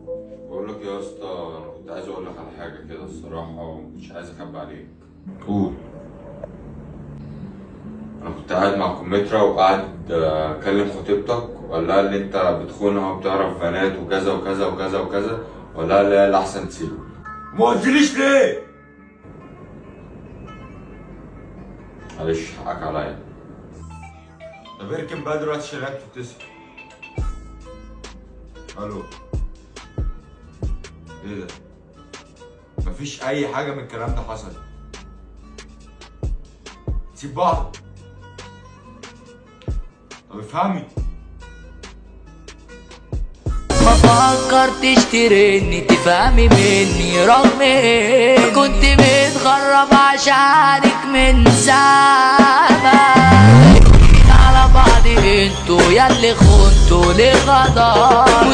بقول لك يا اسطى، انا كنت عايز اقول لك على حاجه كده الصراحه، ومش عايز اخبي عليك. قول. انا كنت قاعد مع كمثرى وقاعد اكلم خطيبتك، وقال لها اللي انت بتخونها وبتعرف بنات وكذا وكذا وكذا وكذا، وقال لها لا الاحسن تسيبه. ما قلتليش ليه؟ معلش حقك عليا. طب اركن بقى دلوقتي شغال تتصل. الو. ايه ده؟ مفيش اي حاجه من الكلام ده حصل. سيب بعض. طب افهمي. ما فكرتش ترني تفهمي مني، رغم اني كنت متغرب عشانك من زمان. على بعض انتوا ياللي خنتوا لغدار.